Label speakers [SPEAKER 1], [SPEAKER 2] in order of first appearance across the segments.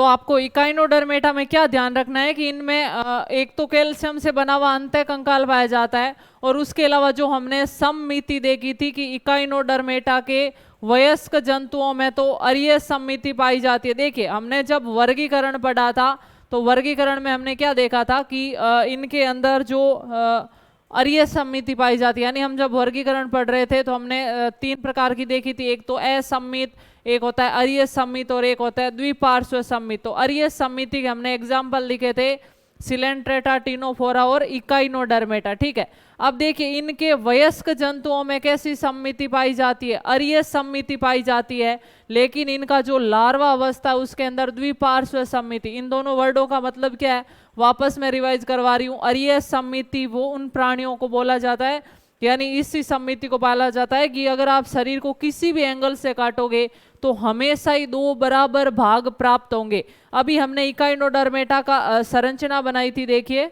[SPEAKER 1] तो आपको इकाइनोडर्मेटा में क्या ध्यान रखना है कि इनमें एक तो कैल्शियम से बना हुआ अंतः कंकाल पाया जाता है, और उसके अलावा जो हमने सममिति देखी थी कि इकाइनोडर्मेटा के वयस्क जंतुओं में तो अरीय सममिति पाई जाती है। देखिए हमने जब वर्गीकरण पढ़ा था तो वर्गीकरण में हमने क्या देखा था कि इनके अंदर जो अरीय सममिति पाई जाती है, यानी हम जब वर्गीकरण पढ़ रहे थे तो हमने 3 प्रकार की देखी थी। एक तो असम्मित, एक होता है अरीय सम्मित और एक होता है द्विपार्श्व सम्मित। तो अरीय सम्मिति के हमने एग्जाम्पल लिखे थे सिलेंट्रेटा, टिनोफोरा और इकाइनोडर्मेटा। ठीक है, अब देखिए इनके वयस्क जंतुओं में कैसी सम्मिति पाई जाती है, अरीय सम्मिति पाई जाती है, लेकिन इनका जो लार्वा अवस्था है उसके अंदर द्विपार्श्व सम्मिति। इन दोनों वर्डों का मतलब क्या है, वापस मैं रिवाइज करवा रही हूँ। अरीय सम्मिति वो उन प्राणियों को बोला जाता है, यानी इसी सम्मिति को पाला जाता है कि अगर आप शरीर को किसी भी एंगल से काटोगे तो हमेशा ही 2 बराबर भाग प्राप्त होंगे। अभी हमने इकाइनोडर्मेटा का संरचना बनाई थी, देखिए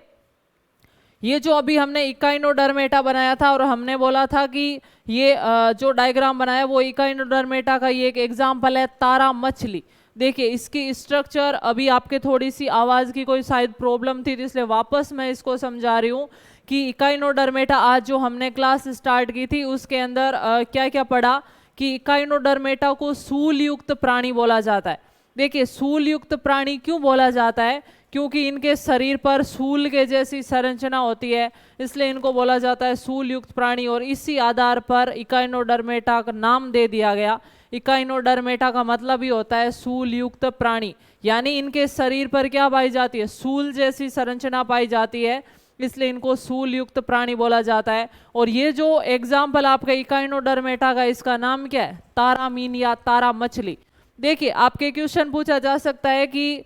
[SPEAKER 1] ये जो अभी हमने इकाइनोडर्मेटा बनाया था और हमने बोला था कि ये जो डायग्राम बनाया वो इकाइनोडर्मेटा का ये एक एग्जाम्पल है, तारा मछली। देखिए इसकी स्ट्रक्चर, अभी आपके थोड़ी सी आवाज की कोई शायद प्रॉब्लम थी इसलिए वापस मैं इसको समझा रही हूँ कि इकाइनोडर्मेटा आज जो हमने क्लास स्टार्ट की थी उसके अंदर क्या क्या पढ़ा कि इकाइनोडर्मेटा को सूल युक्त प्राणी बोला जाता है। देखिए सूल युक्त प्राणी क्यों बोला जाता है, क्योंकि इनके शरीर पर सूल के जैसी संरचना होती है, इसलिए इनको बोला जाता है सूल युक्त प्राणी, और इसी आधार पर इकाइनोडर्मेटा का नाम दे दिया गया। इकाइनोडर्मेटा का मतलब ही होता है सूल युक्त प्राणी, यानी इनके शरीर पर क्या पाई जाती है, सूल जैसी संरचना पाई जाती है, इसलिए इनको सूल युक्त प्राणी बोला जाता है। और ये जो एग्जाम्पल आपका इकाइनोडर्मेटा का, इसका नाम क्या है, तारामीन या तारा मछली। देखिए आपके क्वेश्चन पूछा जा सकता है कि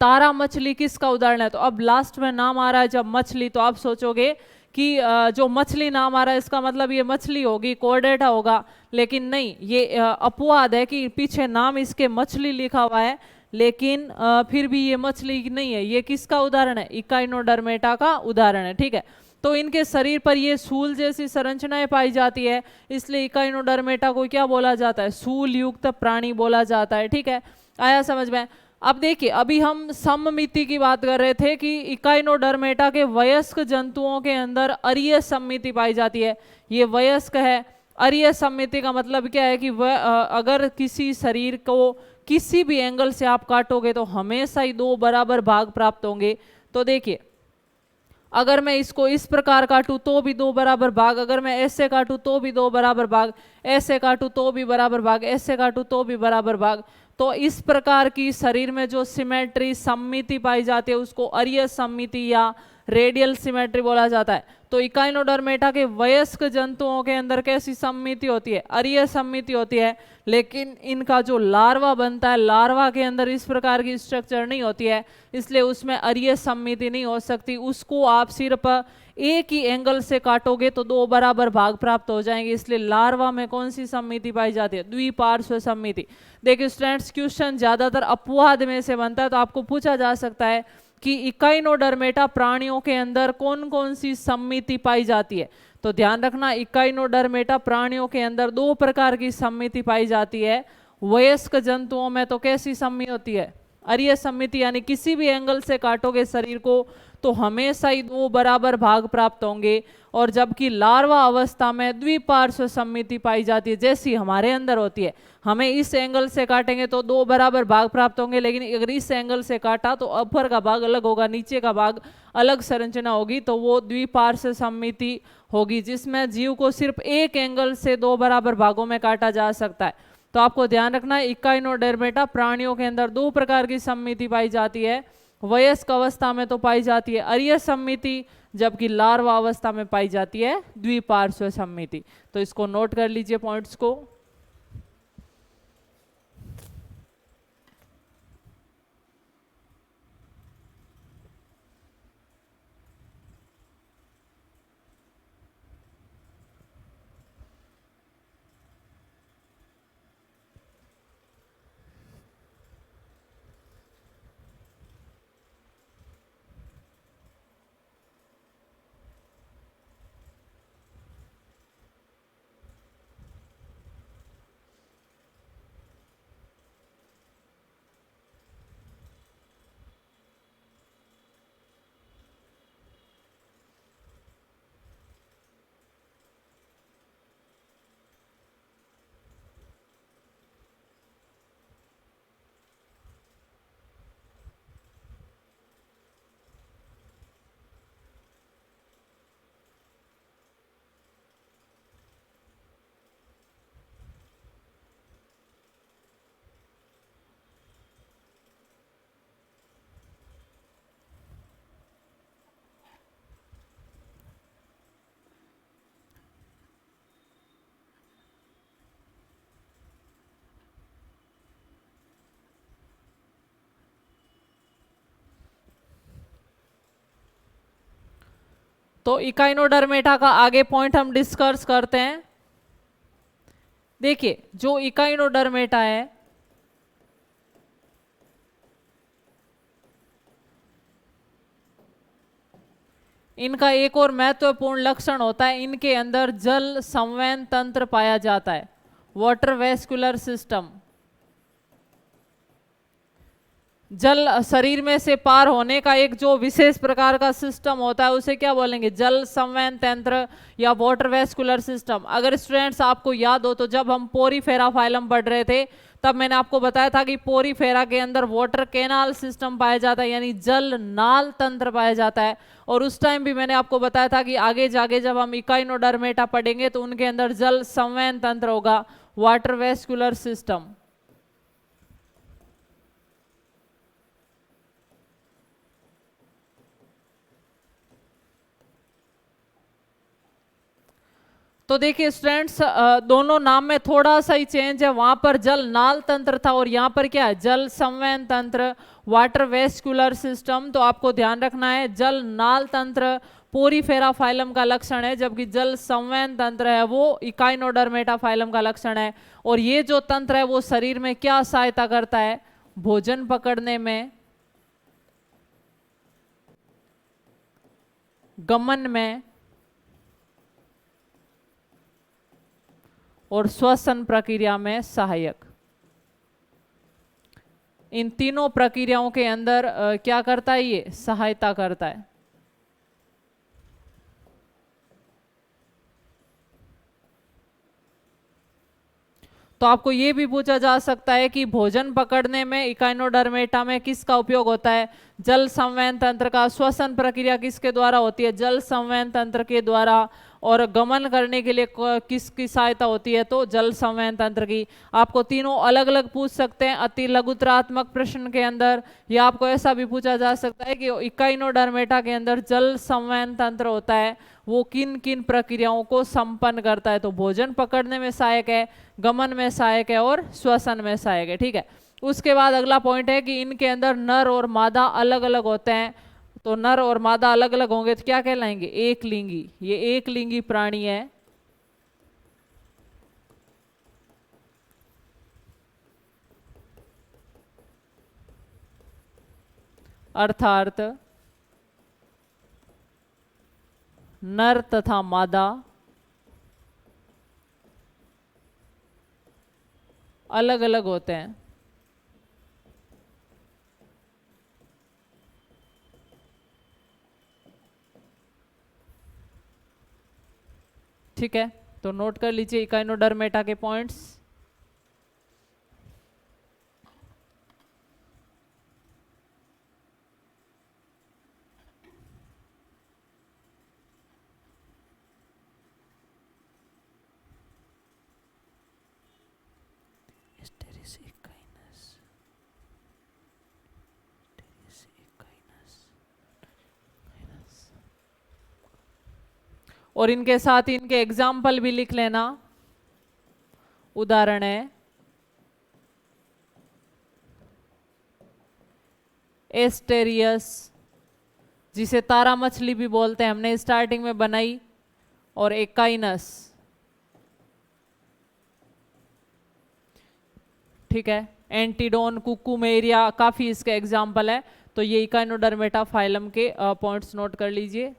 [SPEAKER 1] तारा मछली किसका उदाहरण है, तो अब लास्ट में नाम आ रहा है जब मछली, तो आप सोचोगे कि जो मछली नाम आ रहा है इसका मतलब ये मछली होगी, कोर्डेटा होगा, लेकिन नहीं, ये अपवाद है कि पीछे नाम इसके मछली लिखा हुआ है, लेकिन फिर भी ये मछली नहीं है। ये किसका उदाहरण है, इकाइनोडर्मेटा का उदाहरण है। ठीक है, तो इनके शरीर पर ये सूल जैसी संरचनाएं पाई जाती है, इसलिए इकाइनोडर्मेटा को क्या बोला जाता है, सूल युक्त प्राणी बोला जाता है। ठीक है, आया समझ में। अब देखिए अभी हम सममिति की बात कर रहे थे कि इकाइनोडर्मेटा के वयस्क जंतुओं के अंदर अरीय सम्मिति पाई जाती है। ये वयस्क है, अरीय सम्मिति का मतलब क्या है कि वह अगर किसी शरीर को किसी भी एंगल से आप काटोगे तो हमेशा ही 2 बराबर भाग प्राप्त होंगे। तो देखिए अगर मैं इसको इस प्रकार काटूं तो भी 2 बराबर भाग, अगर मैं ऐसे काटूं तो भी 2 बराबर भाग, ऐसे काटूं तो भी बराबर भाग, ऐसे काटूं तो भी बराबर भाग। तो इस प्रकार की शरीर में जो सिमेट्री सम्मिति पाई जाती है उसको अरीय सम्मिति या रेडियल सिमेट्री बोला जाता है। तो इकाइनोडर्मेटा के वयस्क जंतुओं के अंदर कैसी सम्मिति होती है, अरीय सम्मिति होती है, लेकिन इनका जो लार्वा बनता है, लार्वा के अंदर इस प्रकार की स्ट्रक्चर नहीं होती है, इसलिए उसमें अरीय सम्मिति नहीं हो सकती। उसको आप सिर्फ एक ही एंगल से काटोगे तो 2 बराबर भाग प्राप्त हो जाएंगे, इसलिए लार्वा में कौन सी सम्मिति पाई जाती है, द्विपार्श्व सम्मिति। देखिए स्टूडेंट्स क्वेश्चन ज्यादातर अपवाद में से बनता है, तो आपको पूछा जा सकता है कि इकाइनोडर्मेटा प्राणियों के अंदर कौन कौन सी सम्मिति पाई जाती है। तो ध्यान रखना इकाइनोडर्मेटा प्राणियों के अंदर 2 प्रकार की सम्मिति पाई जाती है। वयस्क जंतुओं में तो कैसी सम्मिति होती है, अरीय सम्मिति, यानी किसी भी एंगल से काटोगे शरीर को तो हमेशा ही 2 बराबर भाग प्राप्त होंगे, और जबकि लार्वा अवस्था में द्विपार्श्व सम्मिति पाई जाती है, जैसी हमारे अंदर होती है। हमें इस एंगल से काटेंगे तो 2 बराबर भाग प्राप्त होंगे, लेकिन अगर इस एंगल से काटा तो ऊपर का भाग अलग होगा, नीचे का भाग अलग संरचना होगी, तो वो द्विपार्श्व सम्मिति होगी, जिसमें जीव को सिर्फ एक एंगल से 2 बराबर भागों में काटा जा सकता है। तो आपको ध्यान रखना है इकाइनोडर्मेटा प्राणियों के अंदर 2 प्रकार की सम्मिति पाई जाती है। वयस्क अवस्था में तो पाई जाती है अरीय सम्मिति, जबकि लार्वा अवस्था में पाई जाती है द्विपार्श्व सम्मिति। तो इसको नोट कर लीजिए पॉइंट्स को। तो इकाइनोडर्मेटा का आगे पॉइंट हम डिस्कस करते हैं। देखिए जो इकाइनोडर्मेटा है, इनका एक और महत्वपूर्ण लक्षण होता है, इनके अंदर जल संवहन तंत्र पाया जाता है, वाटर वेस्कुलर सिस्टम। जल शरीर में से पार होने का एक जो विशेष प्रकार का सिस्टम होता है उसे क्या बोलेंगे, जल संवहन तंत्र या वाटर वेस्कुलर सिस्टम। अगर स्टूडेंट्स आपको याद हो तो जब हम पोरीफेरा फाइलम पढ़ रहे थे तब मैंने आपको बताया था कि पोरीफेरा के अंदर वाटर कैनाल सिस्टम पाया जाता है, यानी जल नाल तंत्र पाया जाता है। और उस टाइम भी मैंने आपको बताया था कि आगे जाके जब हम इकाइनोडर्मेटा पढ़ेंगे तो उनके अंदर जल संवहन तंत्र होगा, वाटर वेस्कुलर सिस्टम। तो देखिए स्टूडेंट्स, दोनों नाम में थोड़ा सा ही चेंज है, वहां पर जल नाल तंत्र था और यहाँ पर क्या है, जल संवहन तंत्र, वाटर वेस्कुलर सिस्टम। तो आपको ध्यान रखना है जल नाल तंत्र पोरीफेरा फाइलम का लक्षण है, जबकि जल संवहन तंत्र है वो इकाइनोडर्मेटा फाइलम का लक्षण है। और ये जो तंत्र है वो शरीर में क्या सहायता करता है, भोजन पकड़ने में, गमन में और श्वसन प्रक्रिया में सहायक। इन तीनों प्रक्रियाओं के अंदर क्या करता है, ये सहायता करता है। तो आपको ये भी पूछा जा सकता है कि भोजन पकड़ने में इकाइनोडर्मेटा में किसका उपयोग होता है, जल संवहन तंत्र का। श्वसन प्रक्रिया किसके द्वारा होती है, जल संवहन तंत्र के द्वारा। और गमन करने के लिए किसकी सहायता होती है, तो जल संवहन तंत्र की। आपको तीनों अलग अलग पूछ सकते हैं अति लघुतरात्मक प्रश्न के अंदर, या आपको ऐसा भी पूछा जा सकता है कि इकाइनोडर्मेटा के अंदर जल संवहन तंत्र होता है वो किन किन प्रक्रियाओं को संपन्न करता है। तो भोजन पकड़ने में सहायक है, गमन में सहायक है और श्वसन में सहायक है। ठीक है, उसके बाद अगला पॉइंट है कि इनके अंदर नर और मादा अलग अलग होते हैं। तो नर और मादा अलग अलग होंगे तो क्या कहलाएंगे, एक लिंगी। ये एक लिंगी प्राणी है, अर्थात नर तथा मादा अलग अलग होते हैं। ठीक है, तो नोट कर लीजिए इकाइनोडर्मेटा के पॉइंट्स। और इनके साथ इनके एग्जाम्पल भी लिख लेना। उदाहरण है एस्टेरियस, जिसे तारा मछली भी बोलते हैं, हमने स्टार्टिंग में बनाई, और एकाइनस। ठीक है, एंटीडोन, कुकुमेरिया, काफी इसके एग्जाम्पल है। तो ये इकाइनोडर्मेटा फाइलम के पॉइंट्स नोट कर लीजिए।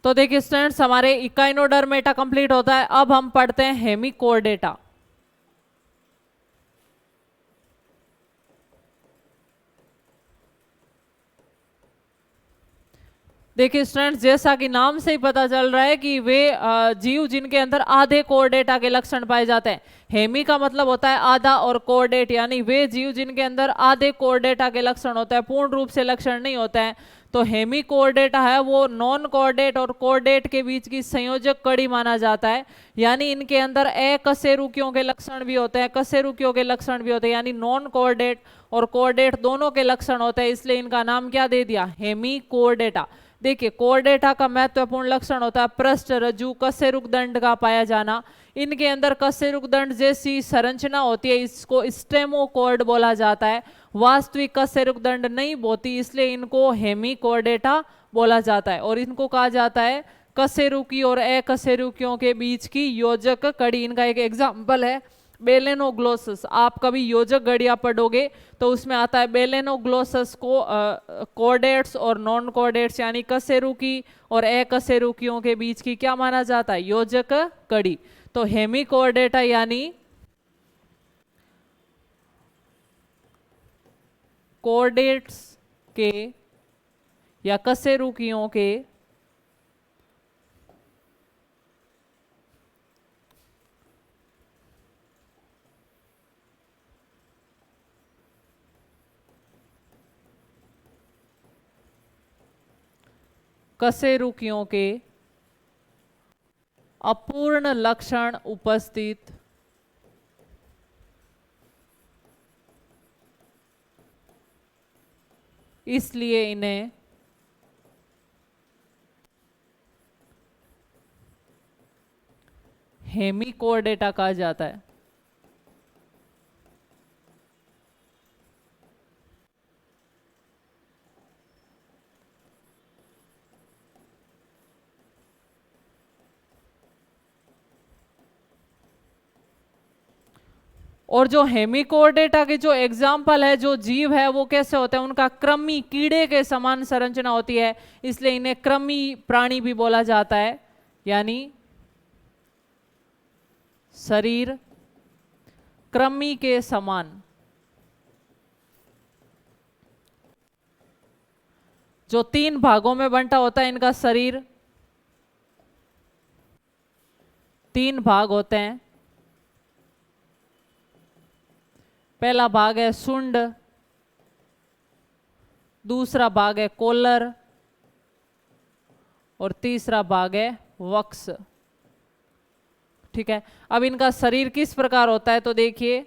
[SPEAKER 1] तो देखिए स्टूडेंट्स, हमारे इकाइनोडर्मेटा कंप्लीट होता है। अब हम पढ़ते हैं हेमिकोर्डेटा। देखिए स्टूडेंट्स, जैसा कि नाम से ही पता चल रहा है कि वे जीव जिनके अंदर आधे कोर्डेटा के लक्षण पाए जाते हैं। हेमी का मतलब होता है आधा, और कोर्डेट यानी वे जीव जिनके अंदर आधे कोर्डेटा के लक्षण होता है, पूर्ण रूप से लक्षण नहीं होता है। तो हेमी कोर्डेटा है वो नॉन कोर्डेट और कोर्डेट के बीच की संयोजक कड़ी माना जाता है। यानी इनके अंदर अकशेरुकियों के लक्षण भी होते हैं, कशेरुकियों के लक्षण भी होते हैं, यानी नॉन कोर्डेट और कोर्डेट दोनों के लक्षण होते हैं, इसलिए इनका नाम क्या दे दिया, हेमी कोर्डेटा। देखिए कोर्डेटा का महत्वपूर्ण लक्षण होता है पृष्ठ रज्जु कशेरुक दंड का पाया जाना। इनके अंदर कशेरुक दंड जैसी संरचना होती है, इसको स्टेमोकॉर्ड बोला जाता है। वास्तविक कशेरुक दंड नहीं होती, इसलिए इनको हेमिकोर्डेटा बोला जाता है। और इनको कहा जाता है कशेरुकी और अकशेरुकियों के बीच की योजक कड़ी। इनका एक एग्जाम्पल है बेलेनोग्लोसस। आप कभी योजक घड़ियां पढ़ोगे तो उसमें आता है बेलेनोग्लोसस को कोर्डेट्स और नॉन कोर्डेट्स यानी कशेरुकी और अकशेरुकियों के बीच की क्या माना जाता है, योजक कड़ी। तो हेमिकोर्डेटा यानी कोर्डेट्स के या कशेरुकियों के कशेरुकियों के अपूर्ण लक्षण उपस्थित इसलिए इन्हें हेमिकोर्डेटा कहा जाता है। और जो हेमिकोर्डेटा के जो एग्जाम्पल है, जो जीव है वो कैसे होते हैं, उनका कृमि कीड़े के समान संरचना होती है, इसलिए इन्हें कृमि प्राणी भी बोला जाता है। यानी शरीर कृमि के समान। जो 3 भागों में बंटा होता है इनका शरीर, 3 भाग होते हैं। पहला भाग है सुंड, दूसरा भाग है कोलर और तीसरा भाग है वक्ष। ठीक है, अब इनका शरीर किस प्रकार होता है तो देखिए,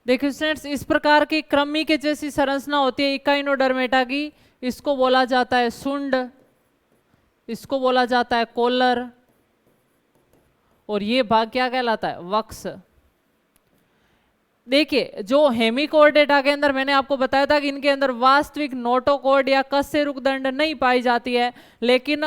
[SPEAKER 1] देखिए स्टूडेंट्स, इस प्रकार की कृमि के जैसी संरचना होती है इकाइनोडर्मेटा की, इसको बोला जाता है सुंड, इसको बोला जाता है कोलर, और ये भाग क्या कहलाता है, वक्स। देखिए जो हेमिकोर्डेटा के अंदर मैंने आपको बताया था कि इनके अंदर वास्तविक नोटोकॉर्ड या कशेरुकदंड नहीं पाई जाती है, लेकिन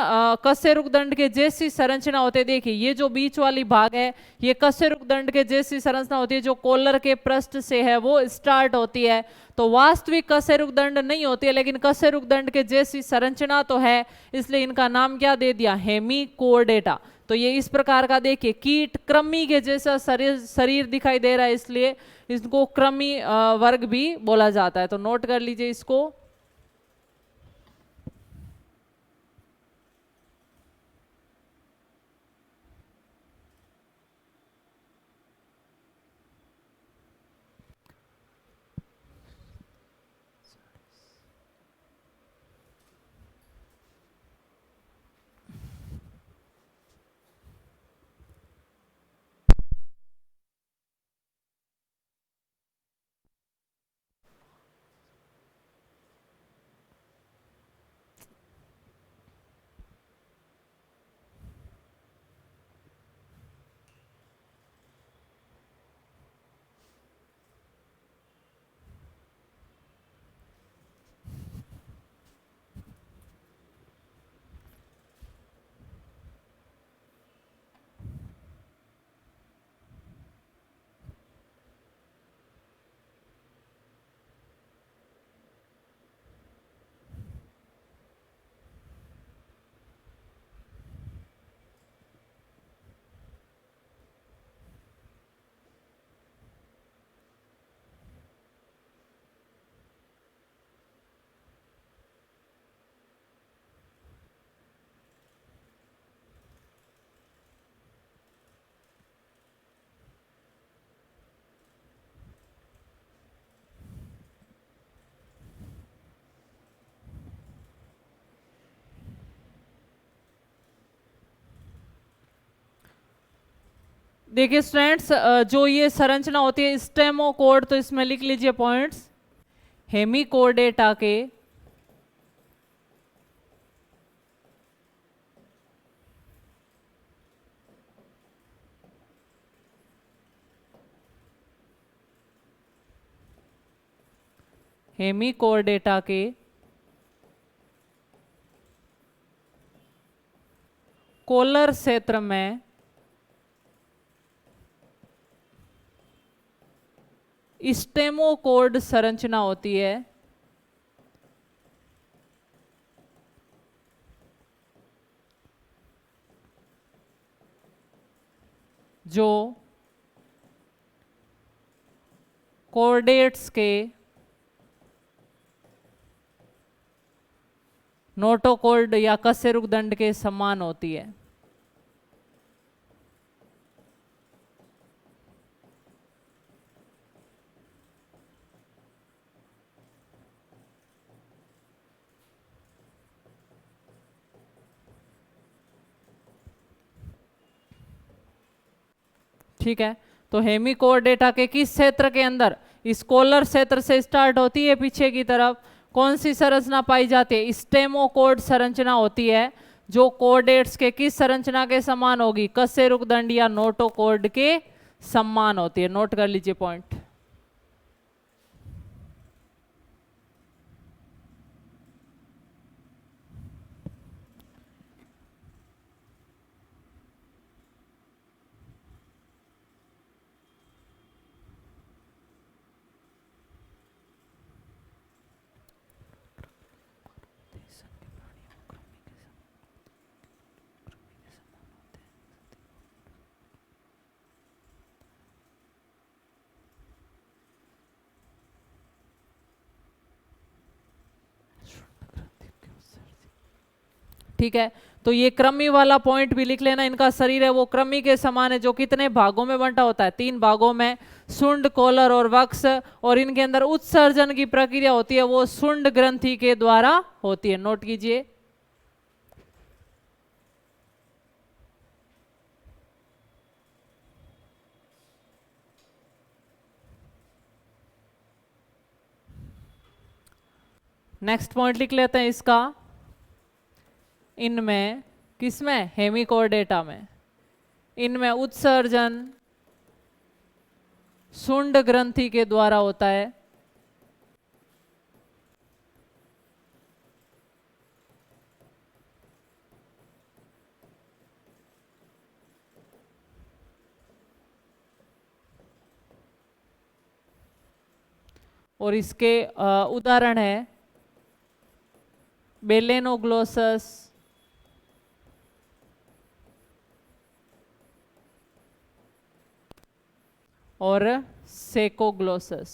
[SPEAKER 1] कशेरुकदंड के जैसी संरचना होती है। देखिए ये जो बीच वाली भाग है ये कशेरुकदंड के जैसी संरचना होती है, जो कॉलर के पृष्ठ से है वो स्टार्ट होती है। तो वास्तविक कशेरुकदंड नहीं होती है, लेकिन कशेरुकदंड के जैसी संरचना तो है, इसलिए इनका नाम क्या दे दिया, हेमिकोर्डेटा। तो ये इस प्रकार का देखिए कीट कृमि के जैसा शरीर दिखाई दे रहा है, इसलिए इसको कृमि वर्ग भी बोला जाता है। तो नोट कर लीजिए इसको। देखिए स्टूडेंट्स, जो ये संरचना होती है स्टेमोकोड, तो इसमें लिख लीजिए पॉइंट्स। हेमिकोर्डेटा के हेमिकोर्डेटा के कोलर क्षेत्र में स्टेमोकोड संरचना होती है, जो कोर्डेट्स के नोटोकॉर्ड या कशेरुकदंड के समान होती है। ठीक है, तो हेमिकोर्डेटा के किस क्षेत्र के अंदर, इस कोलर क्षेत्र से स्टार्ट होती है पीछे की तरफ, कौन सी संरचना पाई जाती है, स्टेमोकोड संरचना होती है, जो कोर्डेट्स के किस संरचना के समान होगी, कशेरुकदंड या नोटोकॉर्ड के समान होती है। नोट कर लीजिए पॉइंट। ठीक है, तो ये कृमि वाला पॉइंट भी लिख लेना। इनका शरीर है वो कृमि के समान है, जो कितने भागों में बंटा होता है, 3 भागों में, सुंड, कॉलर और वक्स। और इनके अंदर उत्सर्जन की प्रक्रिया होती है वो सुंड ग्रंथि के द्वारा होती है। नोट कीजिए। नेक्स्ट पॉइंट लिख लेते हैं इसका, इनमें, किसमें, हेमिकोर्डेटा में, इनमें उत्सर्जन शुंड ग्रंथि के द्वारा होता है। और इसके उदाहरण है बेलेनोग्लोसस और सेकोग्लोसस।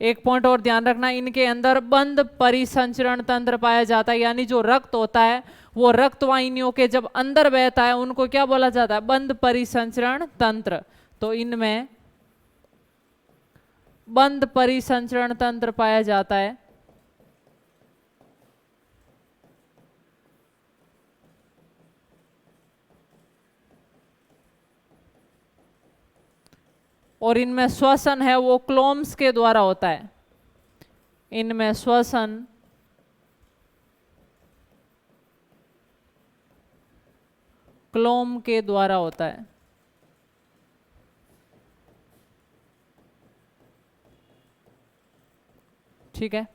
[SPEAKER 1] एक पॉइंट और ध्यान रखना, इनके अंदर बंद परिसंचरण तंत्र पाया जाता है, यानी जो रक्त होता है वो रक्त वाहिनियों के जब अंदर बहता है उनको क्या बोला जाता है, बंद परिसंचरण तंत्र। तो इनमें बंद परिसंचरण तंत्र पाया जाता है। और इनमें श्वसन है वो क्लोम्स के द्वारा होता है। इनमें श्वसन क्लोम के द्वारा होता है। ठीक है,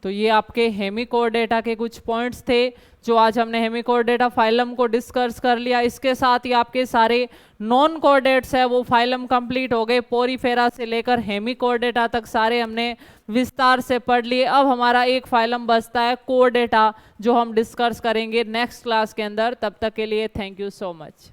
[SPEAKER 1] तो ये आपके हेमिकोर्डेटा के कुछ पॉइंट्स थे जो आज हमने हेमिकोर्डेटा फाइलम को डिस्कस कर लिया। इसके साथ ही आपके सारे नॉन कोर्डेट्स है वो फाइलम कंप्लीट हो गए। पोरीफेरा से लेकर हेमिकोर्डेटा तक सारे हमने विस्तार से पढ़ लिए। अब हमारा एक फाइलम बचता है कोर्डेटा, जो हम डिस्कस करेंगे नेक्स्ट क्लास के अंदर। तब तक के लिए थैंक यू सो मच।